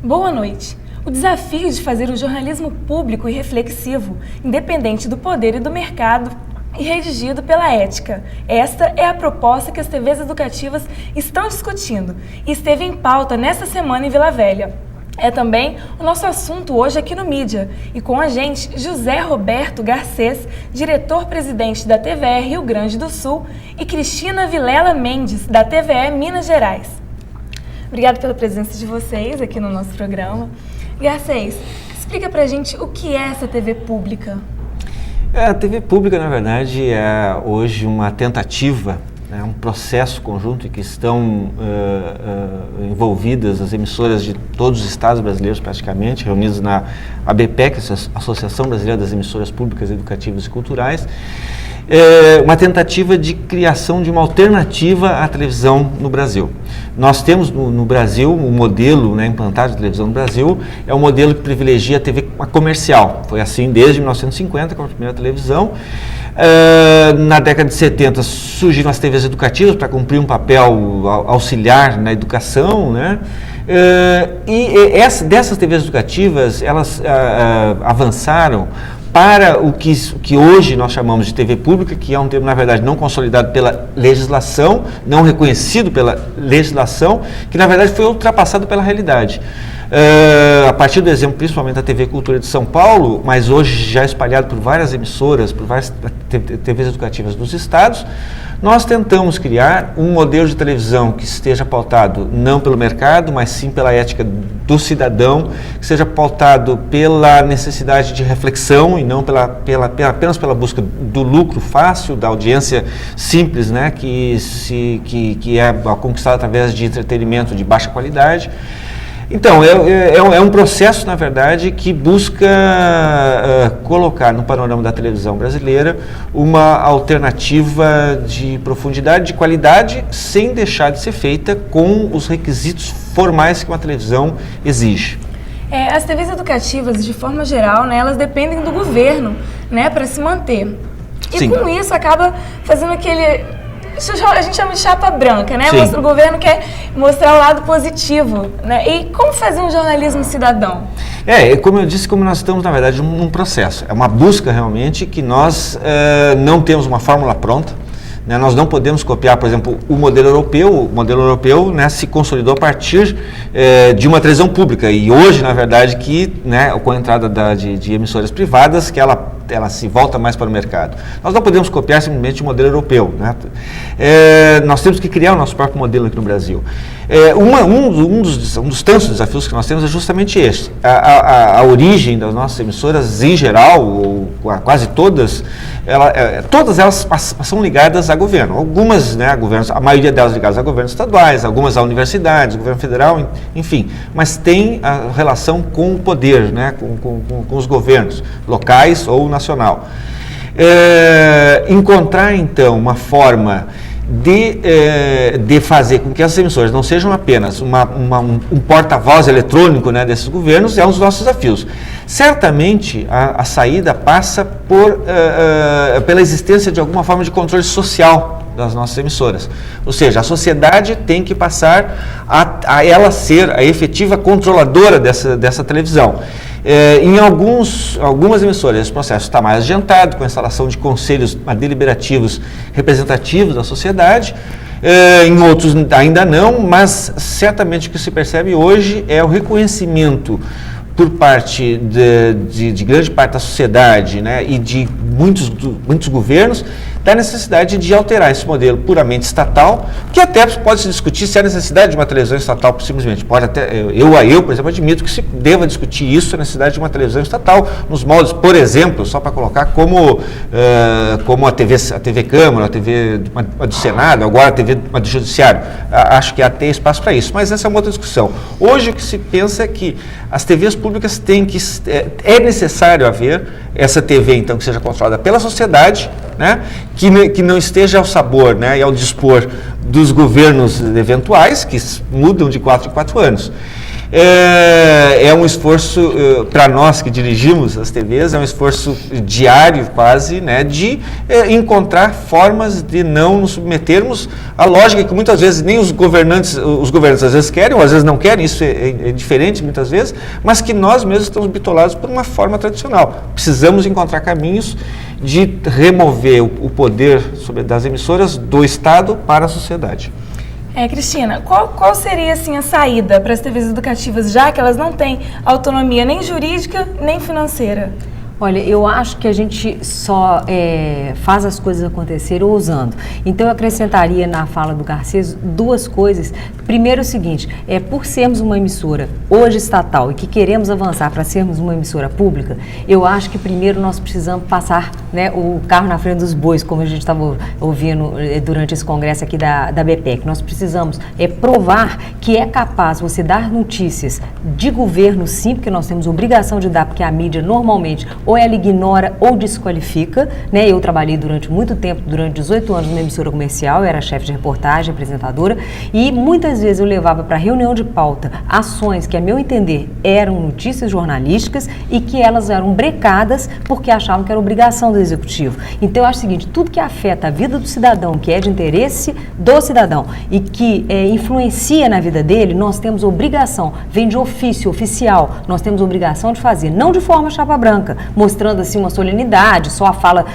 Boa noite. O desafio de fazer um jornalismo público e reflexivo, independente do poder e do mercado, e redigido pela ética. Esta é a proposta que as TVs educativas estão discutindo e esteve em pauta nesta semana em Vila Velha. É também o nosso assunto hoje aqui no Mídia. E com a gente, José Roberto Garcês, diretor-presidente da TVE Rio Grande do Sul, e Cristina Vilela Mendes, da TVE Minas Gerais. Obrigada pela presença de vocês aqui no nosso programa. Garcês, explica pra gente o que é essa TV pública. A TV pública, na verdade, é hoje uma tentativa, um processo conjunto em que estão envolvidas as emissoras de todos os estados brasileiros, praticamente, reunidas na ABPEC, Associação Brasileira das Emissoras Públicas, Educativas e Culturais, uma tentativa de criação de uma alternativa à televisão no Brasil. Nós temos no Brasil, o modelo implantado de televisão no Brasil é um modelo que privilegia a TV comercial. Foi assim desde 1950, com a primeira televisão. Na década de 70 surgiram as TVs educativas para cumprir um papel auxiliar na educação, dessas TVs educativas, elas avançaram para o que hoje nós chamamos de TV pública, que é um termo, na verdade, não consolidado pela legislação, não reconhecido pela legislação, que, na verdade, foi ultrapassado pela realidade. A partir do exemplo, principalmente da TV Cultura de São Paulo, mas hoje já espalhado por várias emissoras, por várias TVs educativas dos estados, nós tentamos criar um modelo de televisão que esteja pautado não pelo mercado, mas sim pela ética do cidadão, que seja pautado pela necessidade de reflexão e não apenas pela busca do lucro fácil, da audiência simples, que é conquistada através de entretenimento de baixa qualidade. Então, é um processo, na verdade, que busca colocar no panorama da televisão brasileira uma alternativa de profundidade, de qualidade, sem deixar de ser feita com os requisitos formais que uma televisão exige. As TVs educativas, de forma geral, elas dependem do governo, para se manter. E Sim. Com isso acaba fazendo aquele... A gente chama de chapa branca, O governo quer mostrar o lado positivo, E como fazer um jornalismo cidadão? Como eu disse, como nós estamos, na verdade, num processo. É uma busca, realmente, que nós não temos uma fórmula pronta. Nós não podemos copiar, por exemplo, o modelo europeu. O modelo europeu se consolidou a partir de uma televisão pública. E hoje, na verdade, com a entrada de emissoras privadas, que ela se volta mais para o mercado. Nós não podemos copiar simplesmente o modelo europeu. Nós temos que criar o nosso próprio modelo aqui no Brasil. Um dos tantos desafios que nós temos é justamente este. A origem das nossas emissoras, em geral, ou quase todas, todas elas são ligadas a governo. Algumas, a governos, a maioria delas ligadas a governos estaduais, algumas a universidades, governo federal, enfim. Mas tem a relação com o poder, com os governos locais ou nacional. Encontrar, então, uma forma de fazer com que essas emissoras não sejam apenas um porta-voz eletrônico desses governos é um dos nossos desafios. Certamente a saída passa pela existência de alguma forma de controle social das nossas emissoras. Ou seja, a sociedade tem que passar a ela ser a efetiva controladora dessa televisão. Em algumas emissoras, esse processo está mais adiantado, com a instalação de conselhos deliberativos representativos da sociedade. Em outros ainda não, mas certamente o que se percebe hoje é o reconhecimento por parte de grande parte da sociedade e de muitos governos, da necessidade de alterar esse modelo puramente estatal, que até pode se discutir se há necessidade de uma televisão estatal simplesmente. Pode até, eu, por exemplo, admito que se deva discutir isso, a necessidade de uma televisão estatal, nos moldes, por exemplo, só para colocar como a TV Câmara, a TV do Senado, agora a TV do Judiciário. Acho que há até espaço para isso, mas essa é uma outra discussão. Hoje o que se pensa é que as TVs públicas têm que... É necessário haver essa TV, então, que seja controlada pela sociedade, que não esteja ao sabor e ao dispor dos governos eventuais, que mudam de 4 em 4 anos. é um esforço, para nós que dirigimos as TVs, é um esforço diário quase, né, de encontrar formas de não nos submetermos à lógica que muitas vezes nem os governantes às vezes querem, ou às vezes não querem, isso é diferente muitas vezes, mas que nós mesmos estamos bitolados por uma forma tradicional. Precisamos encontrar caminhos de remover o poder das emissoras do Estado para a sociedade. Cristina, qual seria assim, a saída para as TVs educativas, já que elas não têm autonomia nem jurídica nem financeira? Olha, eu acho que a gente só faz as coisas acontecerem ousando. Então, eu acrescentaria na fala do Garcês 2 coisas. Primeiro, o seguinte, por sermos uma emissora hoje estatal e que queremos avançar para sermos uma emissora pública, eu acho que primeiro nós precisamos passar, né, o carro na frente dos bois, como a gente estava ouvindo durante esse congresso aqui da BPEC. Nós precisamos provar que é capaz você dar notícias de governo, sim, porque nós temos obrigação de dar, porque a mídia normalmente ou ela ignora ou desqualifica, né? Eu trabalhei durante muito tempo, durante 18 anos numa emissora comercial, eu era chefe de reportagem, apresentadora, e muitas vezes eu levava para reunião de pauta ações que, a meu entender, eram notícias jornalísticas e que elas eram brecadas porque achavam que era obrigação do executivo. Então eu acho o seguinte, tudo que afeta a vida do cidadão, que é de interesse do cidadão e que influencia na vida dele, nós temos obrigação, vem de ofício, oficial, nós temos obrigação de fazer, não de forma chapa branca, mostrando assim uma solenidade, só a fala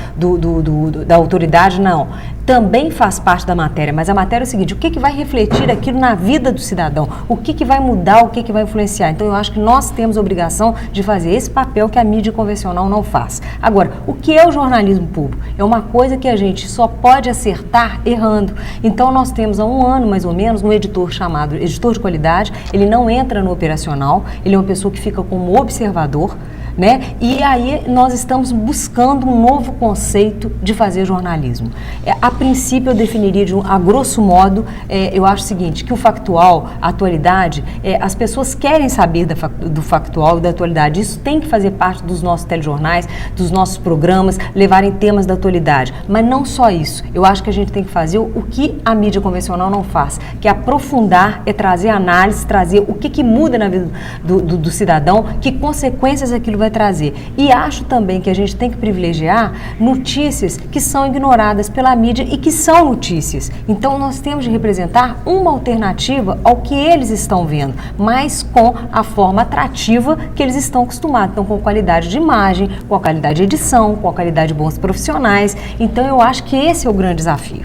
da autoridade, não. Também faz parte da matéria, mas a matéria é o seguinte, o que vai refletir aquilo na vida do cidadão? O que vai mudar, o que vai influenciar? Então eu acho que nós temos a obrigação de fazer esse papel que a mídia convencional não faz. Agora, o que é o jornalismo público? É uma coisa que a gente só pode acertar errando. Então nós temos há um ano, mais ou menos, um editor chamado editor de qualidade, ele não entra no operacional, ele é uma pessoa que fica como observador, né? E aí nós estamos buscando um novo conceito de fazer jornalismo. A princípio eu definiria a grosso modo, eu acho o seguinte, que o factual, a atualidade, as pessoas querem saber do factual e da atualidade. Isso tem que fazer parte dos nossos telejornais, dos nossos programas, levarem temas da atualidade. Mas não só isso. Eu acho que a gente tem que fazer o que a mídia convencional não faz, que é aprofundar, trazer análise, trazer o que muda na vida do cidadão, que consequências aquilo vai trazer. E acho também que a gente tem que privilegiar notícias que são ignoradas pela mídia e que são notícias. Então nós temos de representar uma alternativa ao que eles estão vendo, mas com a forma atrativa que eles estão acostumados. Então com qualidade de imagem, com a qualidade de edição, com a qualidade de bons profissionais. Então eu acho que esse é o grande desafio.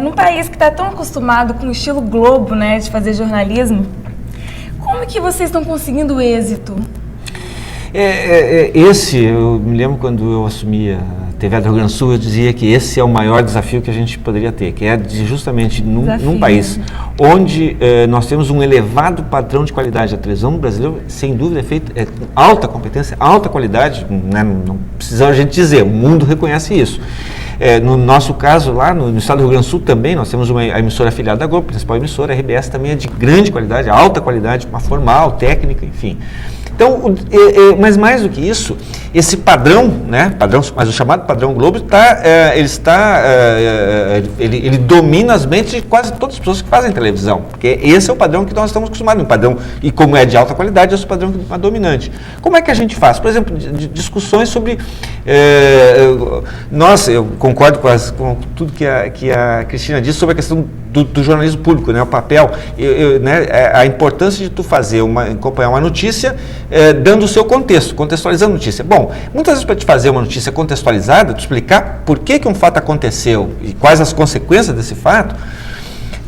Num país que está tão acostumado com o estilo Globo, né, de fazer jornalismo, como que vocês estão conseguindo êxito? Eu me lembro quando eu assumi a TV do Rio Grande do Sul, eu dizia que esse é o maior desafio que a gente poderia ter, que é justamente num país onde nós temos um elevado padrão de qualidade. A televisão brasileira, sem dúvida, é feita alta competência, alta qualidade, né? Não precisa a gente dizer, o mundo reconhece isso. No nosso caso, lá no estado do Rio Grande do Sul também, nós temos a emissora afiliada da Globo, a principal emissora, a RBS também é de grande qualidade, alta qualidade, uma formal, técnica, enfim. Então, mas mais do que isso, esse padrão, né, mas o chamado padrão Globo, ele domina as mentes de quase todas as pessoas que fazem televisão, porque esse é o padrão que nós estamos acostumados, um padrão, e como é de alta qualidade, esse é o padrão dominante. Como é que a gente faz? Por exemplo, discussões sobre... eu concordo com tudo que a Cristina disse sobre a questão do jornalismo público, né, o papel, né, a importância de tu acompanhar uma notícia dando o seu contexto, contextualizando a notícia. Bom, muitas vezes para te fazer uma notícia contextualizada, tu explicar por que um fato aconteceu e quais as consequências desse fato,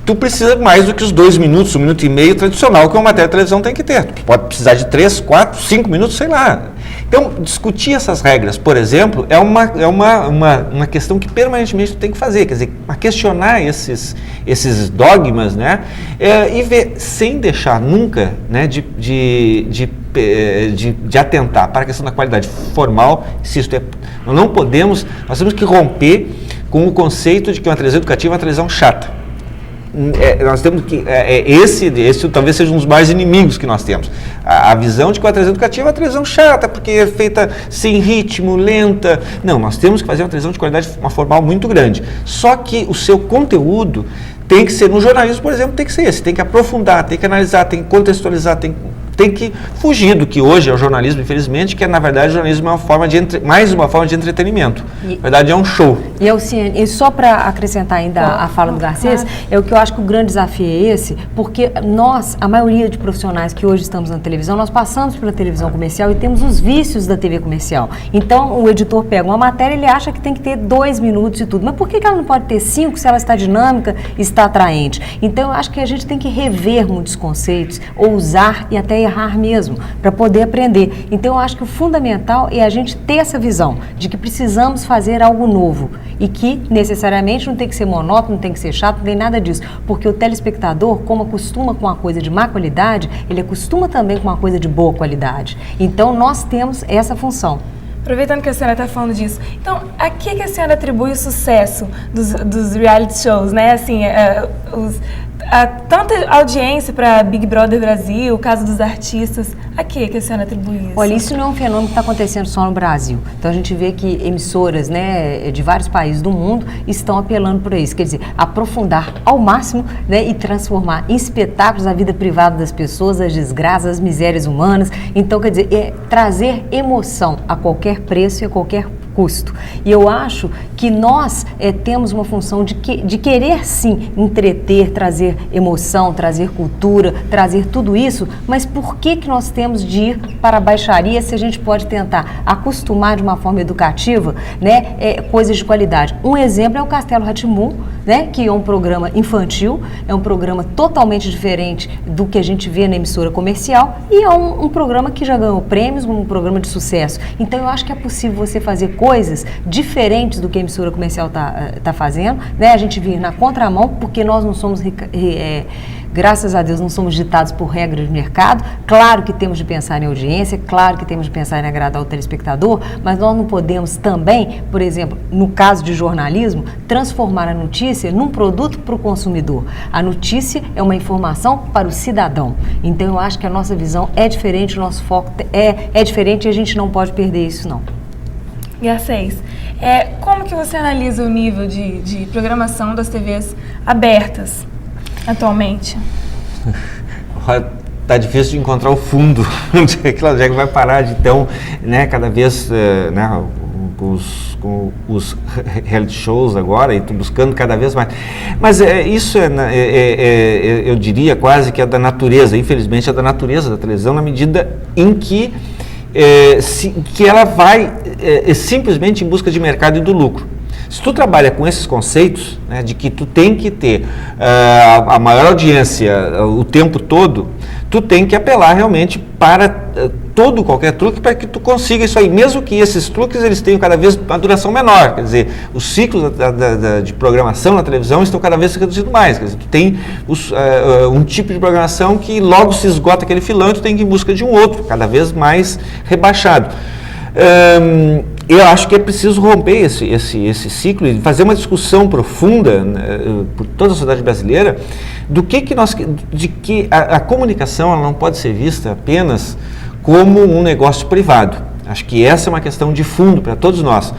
tu precisa mais do que os 2 minutos, 1 minuto e meio tradicional que uma matéria de televisão tem que ter. Tu pode precisar de 3, 4, 5 minutos, sei lá. Então, discutir essas regras, por exemplo, é uma questão que permanentemente tu tem que fazer, quer dizer, questionar esses dogmas, né, e ver, sem deixar nunca, né, de atentar para a questão da qualidade formal. Insisto, nós temos que romper com o conceito de que uma televisão educativa é uma televisão chata. Nós temos que, esse talvez seja um dos maiores inimigos que nós temos. A visão de que a televisão educativa é uma televisão chata, porque é feita sem ritmo, lenta. Não, nós temos que fazer uma televisão de qualidade, uma formal muito grande. Só que o seu conteúdo tem que ser, no jornalismo, por exemplo, tem que ser esse, tem que aprofundar, tem que analisar, tem que contextualizar, tem que fugir do que hoje é o jornalismo, infelizmente, que é, na verdade, o jornalismo é mais uma forma de entretenimento. Na verdade, é um show. E só para acrescentar ainda a fala do Garcês, é o que eu acho que o grande desafio é esse, porque nós, a maioria de profissionais que hoje estamos na televisão, nós passamos pela televisão comercial e temos os vícios da TV comercial. Então, o editor pega uma matéria, ele acha que tem que ter 2 minutos e tudo. Mas por que ela não pode ter 5 se ela está dinâmica e está atraente? Então, eu acho que a gente tem que rever muitos conceitos, ousar e até errar mesmo, para poder aprender. Então, eu acho que o fundamental é a gente ter essa visão de que precisamos fazer algo novo e que, necessariamente, não tem que ser monótono, não tem que ser chato, não tem nada disso, porque o telespectador, como acostuma com uma coisa de má qualidade, ele acostuma também com uma coisa de boa qualidade. Então, nós temos essa função. Aproveitando que a senhora está falando disso, então, a que a senhora atribui o sucesso dos reality shows, né? Assim, tanta audiência para Big Brother Brasil, Casa dos Artistas, a que a senhora atribui isso? Olha, isso não é um fenômeno que está acontecendo só no Brasil. Então a gente vê que emissoras, né, de vários países do mundo estão apelando por isso. Quer dizer, aprofundar ao máximo, né, e transformar em espetáculos a vida privada das pessoas, as desgraças, as misérias humanas. Então, quer dizer, trazer emoção a qualquer preço e a qualquer custo. E eu acho que nós temos uma função de querer sim entreter, trazer emoção, trazer cultura, trazer tudo isso, mas por que nós temos de ir para a baixaria se a gente pode tentar acostumar de uma forma educativa, né, coisas de qualidade? Um exemplo é o Castelo Rá-Tim-Bum, né, que é um programa infantil, é um programa totalmente diferente do que a gente vê na emissora comercial e é um programa que já ganhou prêmios, um programa de sucesso. Então eu acho que é possível você fazer coisas diferentes do que a emissora comercial tá fazendo, né? A gente vir na contramão, porque nós não somos, graças a Deus, não somos ditados por regras de mercado. Claro que temos de pensar em audiência, claro que temos de pensar em agradar o telespectador, mas nós não podemos também, por exemplo, no caso de jornalismo, transformar a notícia num produto para o consumidor. A notícia é uma informação para o cidadão. Então eu acho que a nossa visão é diferente, o nosso foco é diferente e a gente não pode perder isso, não. Garcês, como que você analisa o nível de programação das TVs abertas atualmente? Tá difícil de encontrar o fundo, onde é que vai parar de, então, né, cada vez, né, com os reality shows agora, e estou buscando cada vez mais. Mas isso eu diria quase que é da natureza, infelizmente é da natureza da televisão, na medida em que ela vai simplesmente em busca de mercado e do lucro. Se tu trabalha com esses conceitos, né, de que tu tem que ter a maior audiência o tempo todo, tu tem que apelar realmente para qualquer truque para que tu consiga isso aí, mesmo que esses truques eles tenham cada vez uma duração menor, quer dizer, os ciclos de programação na televisão estão cada vez se reduzindo mais, quer dizer, tu tem um tipo de programação que logo se esgota aquele filão e tu tem que ir em busca de um outro, cada vez mais rebaixado. Eu acho que é preciso romper esse ciclo e fazer uma discussão profunda, né, por toda a sociedade brasileira, de que a comunicação ela não pode ser vista apenas como um negócio privado. Acho que essa é uma questão de fundo para todos nós.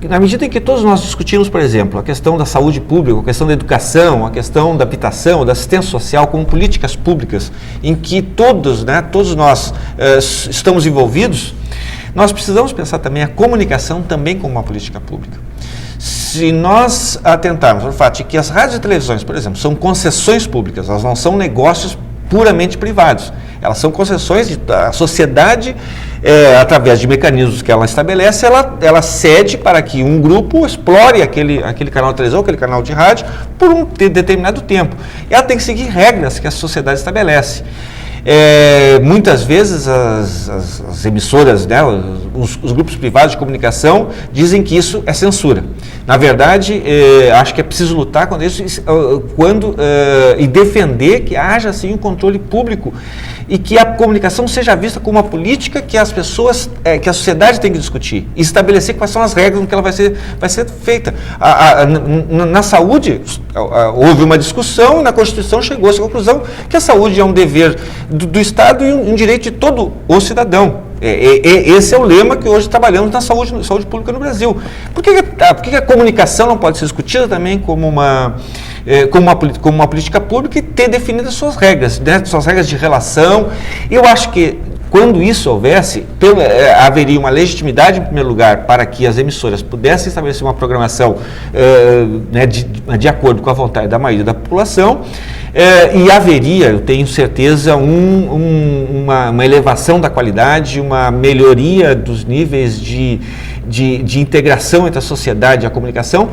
Na medida em que todos nós discutimos, por exemplo, a questão da saúde pública, a questão da educação, a questão da habitação, da assistência social como políticas públicas, em que todos nós estamos envolvidos, nós precisamos pensar também a comunicação também como uma política pública. Se nós atentarmos ao fato de que as rádios e televisões, por exemplo, são concessões públicas, elas não são negócios puramente privados, elas são concessões da sociedade, através de mecanismos que ela estabelece, ela cede para que um grupo explore aquele canal de televisão, aquele canal de rádio, por um determinado tempo. Ela tem que seguir regras que a sociedade estabelece. Muitas vezes as emissoras, né, os grupos privados de comunicação dizem que isso é censura. Na verdade, acho que é preciso lutar contra isso e defender que haja assim um controle público e que a comunicação seja vista como uma política que as pessoas, que a sociedade tem que discutir e estabelecer quais são as regras no que ela vai ser feita. Na saúde, houve uma discussão e na Constituição chegou-se à conclusão que a saúde é um dever do Estado e um direito de todo o cidadão. Esse é o lema que hoje trabalhamos na saúde pública no Brasil. Por que a comunicação não pode ser discutida também como uma política pública e ter definidas suas regras, né, suas regras de relação? Eu acho que quando isso houvesse, haveria uma legitimidade, em primeiro lugar, para que as emissoras pudessem estabelecer uma programação né, de acordo com a vontade da maioria da população, e haveria, eu tenho certeza, uma elevação da qualidade, uma melhoria dos níveis de integração entre a sociedade e a comunicação,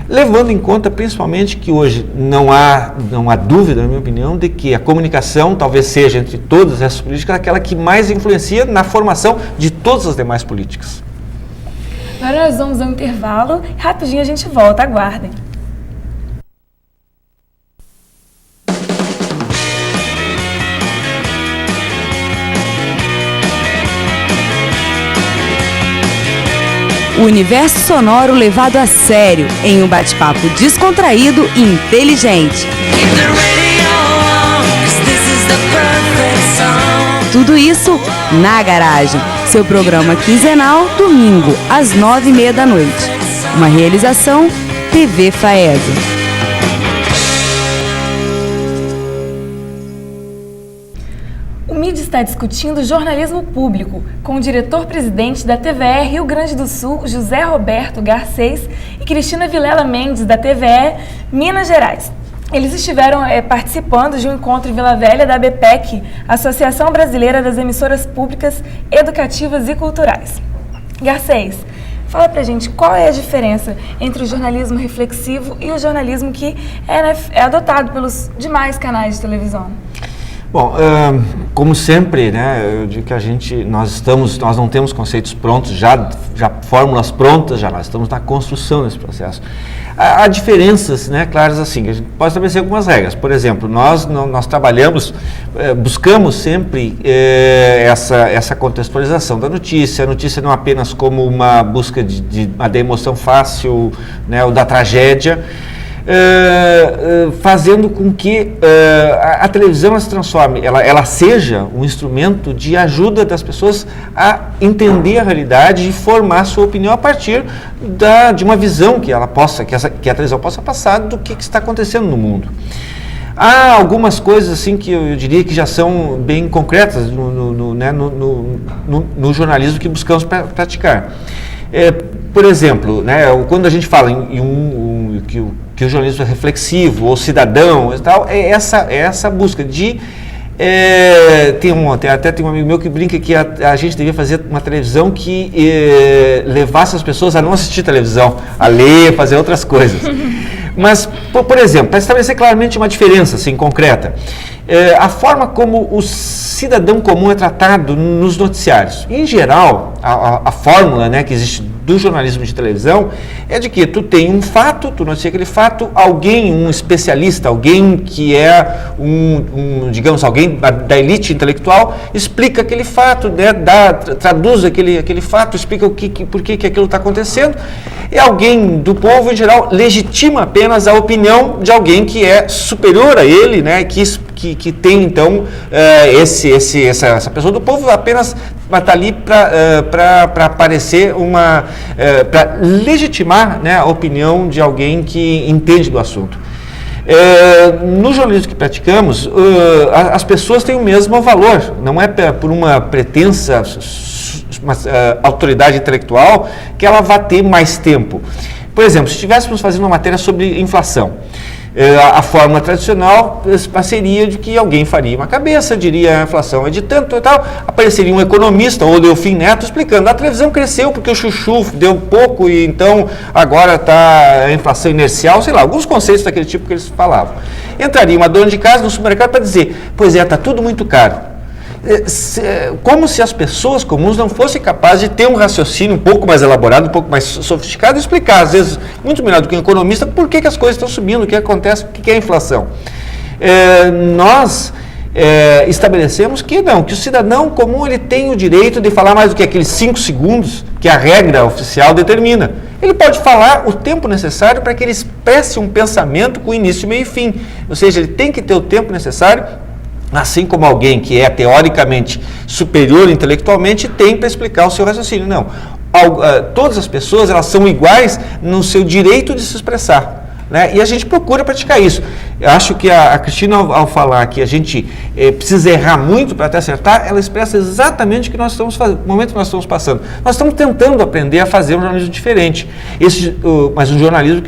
levando em conta principalmente que hoje não há dúvida, na minha opinião, de que a comunicação talvez seja, entre todas essas políticas, aquela que mais influencia na formação de todas as demais políticas. Agora nós vamos ao intervalo, rapidinho a gente volta, aguardem. O universo sonoro levado a sério em um bate-papo descontraído e inteligente. Tudo isso na Garagem, seu programa quinzenal, domingo, às 9h30 da noite. Uma realização TV Faeso. O MID está discutindo jornalismo público com o diretor-presidente da TVE Rio Grande do Sul, José Roberto Garcês, e Cristina Vilela Mendes, da TVE Minas Gerais. Eles estiveram participando de um encontro em Vila Velha da ABPEC, Associação Brasileira das Emissoras Públicas, Educativas e Culturais. Garcês, fala pra gente qual é a diferença entre o jornalismo reflexivo e o jornalismo que é adotado pelos demais canais de televisão. Bom, como sempre, né, eu digo que nós não temos conceitos prontos, já fórmulas prontas, nós estamos na construção desse processo. Há diferenças, né, claras assim, que a gente pode estabelecer algumas regras. Por exemplo, nós trabalhamos, buscamos sempre essa contextualização da notícia, a notícia não apenas como uma busca da emoção fácil, né, ou da tragédia, fazendo com que a televisão se transforme, ela seja um instrumento de ajuda das pessoas a entender a realidade e formar sua opinião a partir de uma visão que a televisão possa passar do que está acontecendo no mundo. Há algumas coisas assim que eu diria que já são bem concretas no jornalismo que buscamos praticar. Por exemplo, né, quando a gente fala que o jornalismo é reflexivo ou cidadão e tal, é essa busca de... tem um amigo meu que brinca que a gente devia fazer uma televisão que levasse as pessoas a não assistir televisão, a ler, fazer outras coisas. Mas, por exemplo, para estabelecer claramente uma diferença assim, concreta, a forma como o cidadão comum é tratado nos noticiários. Em geral, a fórmula, né, que existe do jornalismo de televisão é de que tu tem um fato, tu noticia aquele fato, um especialista, alguém que é digamos, alguém da elite intelectual, explica aquele fato, né, traduz aquele fato, explica por que aquilo está acontecendo, e alguém do povo, em geral, legitima apenas a opinião de alguém que é superior a ele, né, que tem, então, essa pessoa do povo apenas está ali para aparecer para legitimar, né, a opinião de alguém que entende do assunto. No jornalismo que praticamos, as pessoas têm o mesmo valor, não é por uma pretensa autoridade intelectual que ela vai ter mais tempo. Por exemplo, se estivéssemos fazendo uma matéria sobre inflação, a fórmula tradicional seria de que alguém faria uma cabeça, diria a inflação é de tanto e tal, apareceria um economista ou Delfim Neto explicando, a televisão cresceu porque o chuchu deu pouco e então agora está a inflação inercial, sei lá, alguns conceitos daquele tipo que eles falavam. Entraria uma dona de casa no supermercado para dizer, pois está tudo muito caro. Como se as pessoas comuns não fossem capazes de ter um raciocínio um pouco mais elaborado, um pouco mais sofisticado e explicar, às vezes, muito melhor do que um economista, por que as coisas estão subindo, o que acontece, o que é a inflação. Nós estabelecemos que o cidadão comum ele tem o direito de falar mais do que aqueles 5 segundos que a regra oficial determina. Ele pode falar o tempo necessário para que ele expresse um pensamento com início, meio e fim. Ou seja, ele tem que ter o tempo necessário assim como alguém que é teoricamente superior intelectualmente tem para explicar o seu raciocínio. Não. Todas as pessoas, elas são iguais no seu direito de se expressar. Né? E a gente procura praticar isso. Eu acho que a Cristina, ao falar que a gente precisa errar muito para até acertar, ela expressa exatamente o que nós estamos fazendo, o momento que nós estamos passando. Nós estamos tentando aprender a fazer um jornalismo diferente. Mas um jornalismo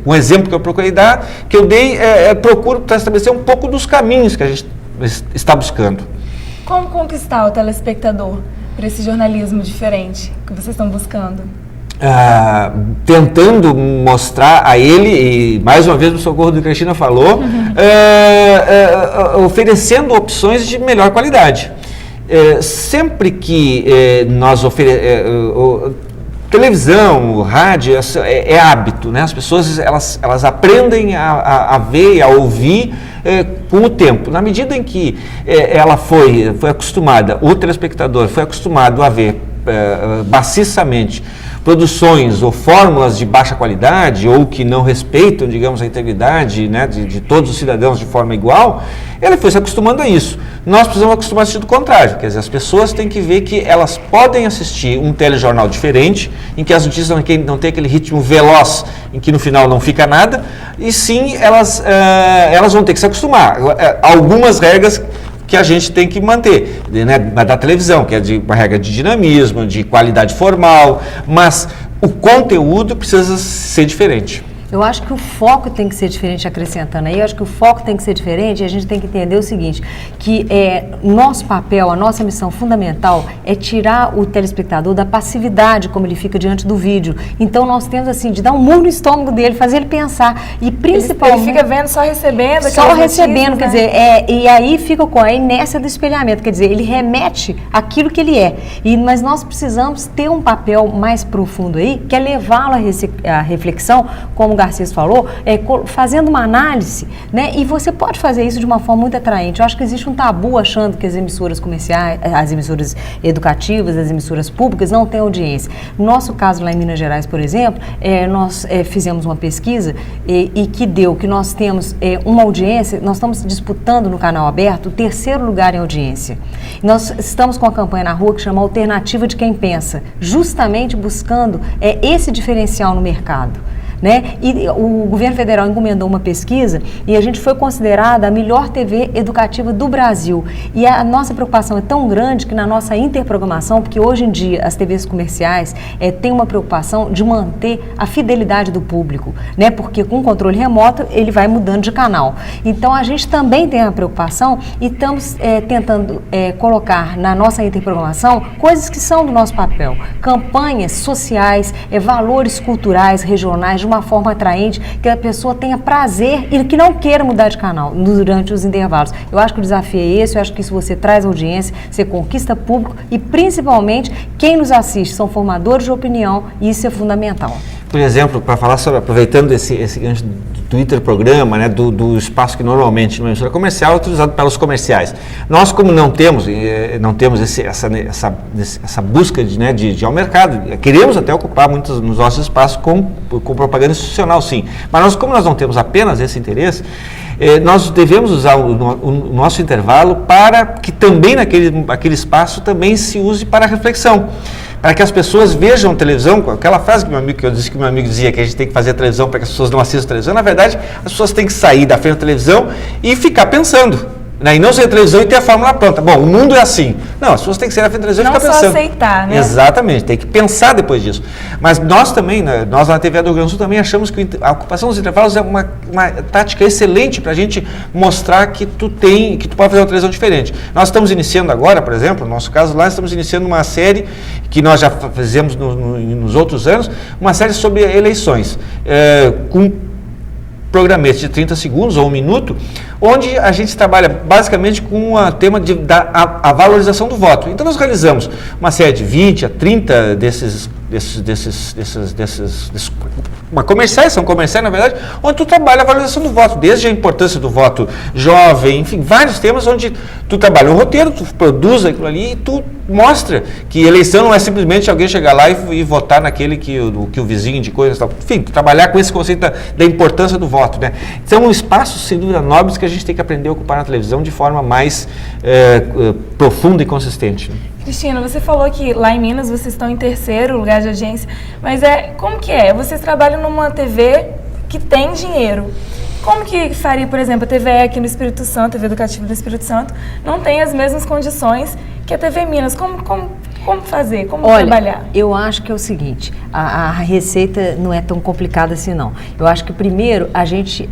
um exemplo que eu procurei dar, que eu dei, procuro estabelecer um pouco dos caminhos que a gente está buscando. Como conquistar o telespectador para esse jornalismo diferente que vocês estão buscando? Tentando mostrar a ele, e mais uma vez o socorro do que a Cristina falou, oferecendo opções de melhor qualidade. Sempre que nós oferecemos... televisão, rádio, é hábito, né? As pessoas elas aprendem a ver e a ouvir com o tempo. Na medida em que ela foi acostumada, o telespectador foi acostumado a ver maciçamente produções ou fórmulas de baixa qualidade ou que não respeitam, digamos, a integridade, né, de todos os cidadãos de forma igual, ele foi se acostumando a isso. Nós precisamos acostumar a assistir do contrário, quer dizer, as pessoas têm que ver que elas podem assistir um telejornal diferente, em que as notícias não tem aquele ritmo veloz, em que no final não fica nada, e sim, elas vão ter que se acostumar. Algumas regras que a gente tem que manter, né, da televisão, que é uma regra de dinamismo, de qualidade formal, mas o conteúdo precisa ser diferente. Eu acho que o foco tem que ser diferente, acrescentando aí, eu acho que o foco tem que ser diferente e a gente tem que entender o seguinte, que nosso papel, a nossa missão fundamental é tirar o telespectador da passividade como ele fica diante do vídeo. Então nós temos assim, de dar um murro no estômago dele, fazer ele pensar e principalmente... Ele fica vendo, só recebendo. Só recebendo, quer dizer, e aí fica com a inércia do espelhamento, quer dizer, ele remete aquilo que ele é. Mas nós precisamos ter um papel mais profundo aí, que é levá-lo à reflexão, como Garcês falou, fazendo uma análise, né? E você pode fazer isso de uma forma muito atraente. Eu acho que existe um tabu achando que as emissoras comerciais, as emissoras educativas, as emissoras públicas não têm audiência. No nosso caso, lá em Minas Gerais, por exemplo, nós fizemos uma pesquisa e que deu que nós temos uma audiência, nós estamos disputando no canal aberto o 3º lugar em audiência. Nós estamos com uma campanha na rua que chama Alternativa de Quem Pensa, justamente buscando esse diferencial no mercado. Né? E o governo federal encomendou uma pesquisa e a gente foi considerada a melhor TV educativa do Brasil. E a nossa preocupação é tão grande que na nossa interprogramação, porque hoje em dia as TVs comerciais têm uma preocupação de manter a fidelidade do público, né? Porque com controle remoto ele vai mudando de canal. Então a gente também tem a preocupação e estamos tentando colocar na nossa interprogramação coisas que são do nosso papel, campanhas sociais, valores culturais, regionais, de uma forma atraente, que a pessoa tenha prazer e que não queira mudar de canal durante os intervalos. Eu acho que o desafio é esse, eu acho que isso você traz audiência, você conquista público e principalmente quem nos assiste são formadores de opinião e isso é fundamental. Por exemplo, para falar sobre, aproveitando esse gancho do Twitter programa, né, do espaço que normalmente numa emissora comercial é utilizado pelos comerciais. Nós, como não temos essa busca de ir ao mercado, queremos até ocupar muitos dos nossos espaços com propaganda institucional, sim. Mas como nós não temos apenas esse interesse, nós devemos usar o nosso intervalo para que também naquele espaço também se use para reflexão. Para que as pessoas vejam televisão, aquela frase que eu disse que meu amigo dizia, que a gente tem que fazer televisão para que as pessoas não assistam televisão, na verdade, as pessoas têm que sair da frente da televisão e ficar pensando. Né? E não ser televisão e ter a fórmula pronta. Bom, o mundo é assim. Não, as pessoas têm que sair da frente da televisão e ficar pensando. Não só aceitar, né? Exatamente, tem que pensar depois disso. Mas nós também, né, nós na TV do Rio Grande do Sul também achamos que a ocupação dos intervalos é uma tática excelente para a gente mostrar que tu pode fazer uma televisão diferente. Nós estamos iniciando agora, por exemplo, no nosso caso lá, estamos iniciando uma série que nós já fizemos nos outros anos, uma série sobre eleições, com programetes de 30 segundos ou 1 minuto, onde a gente trabalha basicamente com o tema da valorização do voto. Então nós realizamos uma série de 20 a 30 desses são comerciais, na verdade, onde tu trabalha a valorização do voto, desde a importância do voto jovem, enfim, vários temas onde tu trabalha um roteiro, tu produz aquilo ali e tu mostra que eleição não é simplesmente alguém chegar lá e votar naquele que o vizinho indicou, enfim, trabalhar com esse conceito da importância do voto, né? Então, um espaço, sem dúvida, nobres que a gente tem que aprender a ocupar na televisão de forma mais profunda e consistente. Cristina, você falou que lá em Minas vocês estão em 3º lugar de audiência, mas como que é? Vocês trabalham numa TV que tem dinheiro. Como que faria, por exemplo, a TVE aqui no Espírito Santo, a TV Educativa do Espírito Santo, não tem as mesmas condições que a TV Minas? Como fazer? Como trabalhar? Eu acho que é o seguinte, a receita não é tão complicada assim não. Eu acho que primeiro a gente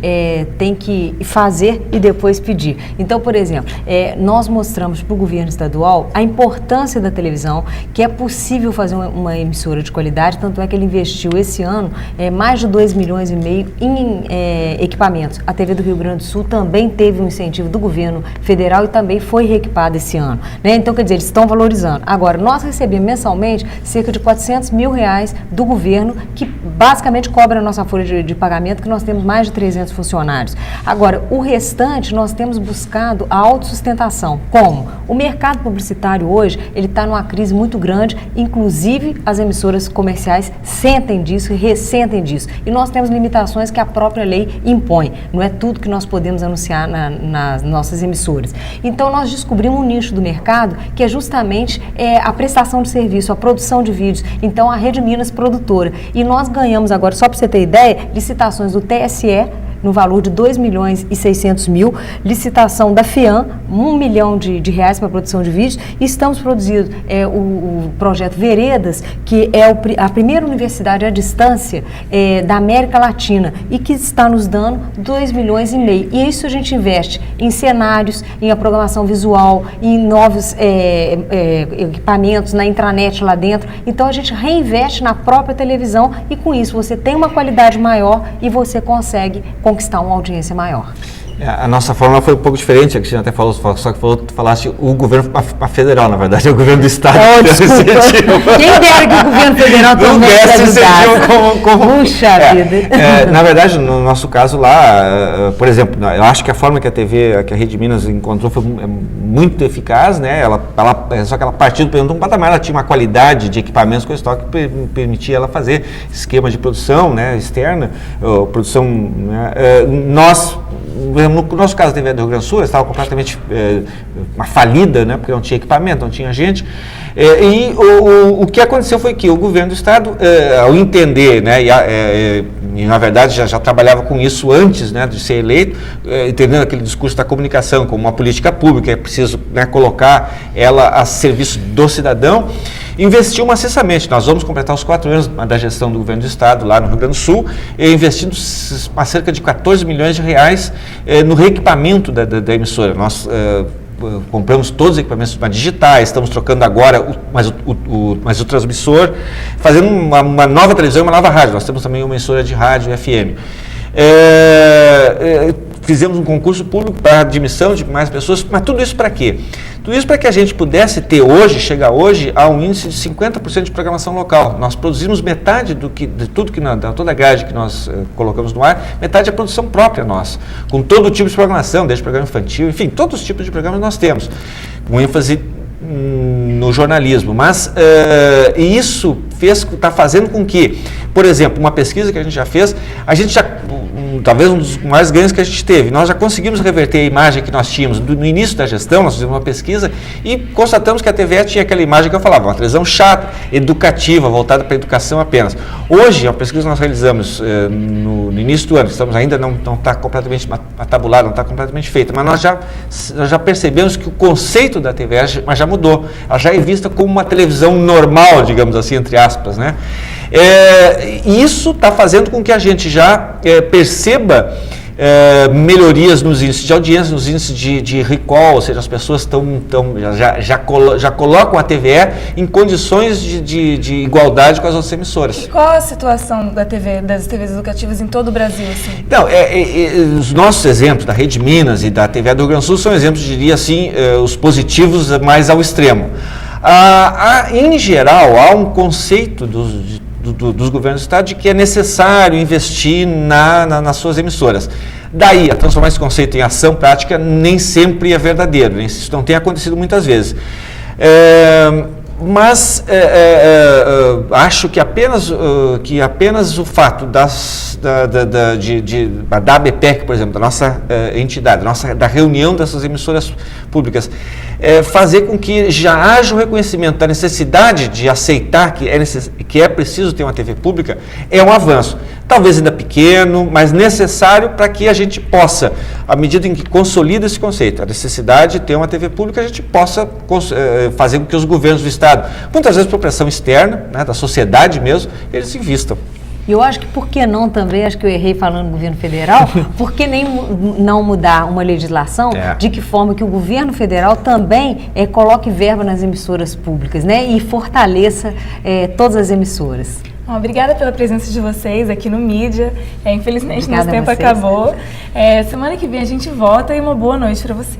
tem que fazer e depois pedir. Então, por exemplo, nós mostramos para o governo estadual a importância da televisão, que é possível fazer uma emissora de qualidade, tanto é que ele investiu esse ano mais de 2,5 milhões em equipamentos. A TV do Rio Grande do Sul também teve um incentivo do governo federal e também foi reequipada esse ano, né? Então, quer dizer, eles estão valorizando. Agora, nós recebemos mensalmente cerca de R$400 mil do governo, que basicamente cobra a nossa folha de pagamento, que nós temos mais de 300 funcionários. Agora, o restante, nós temos buscado a autossustentação. Como? O mercado publicitário hoje, ele está numa crise muito grande, inclusive as emissoras comerciais sentem disso e ressentem disso. E nós temos limitações que a própria lei impõe. Não é tudo que nós podemos anunciar nas nossas emissoras. Então, nós descobrimos um nicho do mercado que é justamente a prestação de serviço, a produção de vídeos. Então, a Rede Minas Produtora. E nós ganhamos agora, só para você ter ideia, licitações do TSE, no valor de R$2.600.000, licitação da FIAM, R$1 milhão de reais para a produção de vídeos, e estamos produzindo o projeto Veredas, que é a primeira universidade à distância da América Latina, e que está nos dando R$2,5 milhões. E isso a gente investe em cenários, em a programação visual, em novos equipamentos, na intranet lá dentro. Então a gente reinveste na própria televisão e com isso você tem uma qualidade maior e você consegue conquistar uma audiência maior. A nossa fórmula foi um pouco diferente, a Cristina até falou, só que tu falaste o governo federal, na verdade, é o governo do estado. Desculpa. Quem dera que o governo federal também Puxa vida. Na verdade, no nosso caso lá, por exemplo, eu acho que a forma que a Rede Minas encontrou foi muito eficaz, né? Só que ela partiu do um patamar, ela tinha uma qualidade de equipamentos com estoque que permitia ela fazer esquema de produção, né, externa, produção, né, no nosso caso, a TV do Rio Grande do Sul estava completamente uma falida, né, porque não tinha equipamento, não tinha gente. E o que aconteceu foi que o governo do estado, ao entender, né, e na verdade já trabalhava com isso antes, né, de ser eleito, entendendo aquele discurso da comunicação como uma política pública, é preciso, né, colocar ela a serviço do cidadão, investiu maciçamente. Nós vamos completar os 4 anos da gestão do governo do estado lá no Rio Grande do Sul, investindo cerca de R$14 milhões no reequipamento da emissora. Nós compramos todos os equipamentos digitais, estamos trocando agora mais o transmissor, fazendo uma nova televisão e uma nova rádio. Nós temos também uma emissora de rádio FM. Fizemos um concurso público para admissão de mais pessoas, mas tudo isso para quê? Tudo isso para que a gente pudesse chegar hoje a um índice de 50% de programação local. Nós produzimos metade de toda a grade que nós colocamos no ar, metade é produção própria nossa, com todo tipo de programação, desde programa infantil, enfim, todos os tipos de programas nós temos, com ênfase no jornalismo, mas isso está fazendo com que, por exemplo, uma pesquisa que a gente já fez, talvez um dos maiores ganhos que a gente teve, nós já conseguimos reverter a imagem que nós tínhamos no início da gestão. Nós fizemos uma pesquisa e constatamos que a TVE tinha aquela imagem que eu falava, uma televisão chata, educativa, voltada para a educação apenas. Hoje, a pesquisa que nós realizamos no início do ano, ainda não está completamente tabulada, não está completamente feita, mas nós já percebemos que o conceito da TVE já mudou, ela já é vista como uma televisão normal, digamos assim, entre aspas, né? Isso está fazendo com que a gente já perceba melhorias nos índices de audiência, nos índices de recall, ou seja, as pessoas já colocam a TVE em condições de igualdade com as outras emissoras. E qual a situação das TVs educativas em todo o Brasil? Assim? Não, os nossos exemplos da Rede Minas e da TV do Rio Grande do Sul são exemplos, diria assim, os positivos mais ao extremo. Em geral, há um conceito dos dos governos do Estado de que é necessário investir nas suas emissoras. Daí, a transformar esse conceito em ação prática nem sempre é verdadeiro, isso não tem acontecido muitas vezes. Mas acho que apenas o fato da ABPEC, por exemplo, da nossa entidade, da reunião dessas emissoras públicas, fazer com que já haja o reconhecimento da necessidade de aceitar que é preciso ter uma TV pública, é um avanço. Talvez ainda pequeno, mas necessário para que a gente possa, à medida em que consolida esse conceito, a necessidade de ter uma TV pública, a gente possa fazer com que os governos do Estado, muitas vezes por pressão externa, né, da sociedade mesmo, eles invistam. E eu acho que por que não também, acho que eu errei falando no governo federal, por que nem não mudar uma legislação de que forma que o governo federal também coloque verba nas emissoras públicas, né, e fortaleça todas as emissoras. Obrigada pela presença de vocês aqui no Mídia. Infelizmente, Obrigada, nosso tempo acabou. Semana que vem a gente volta e uma boa noite para você.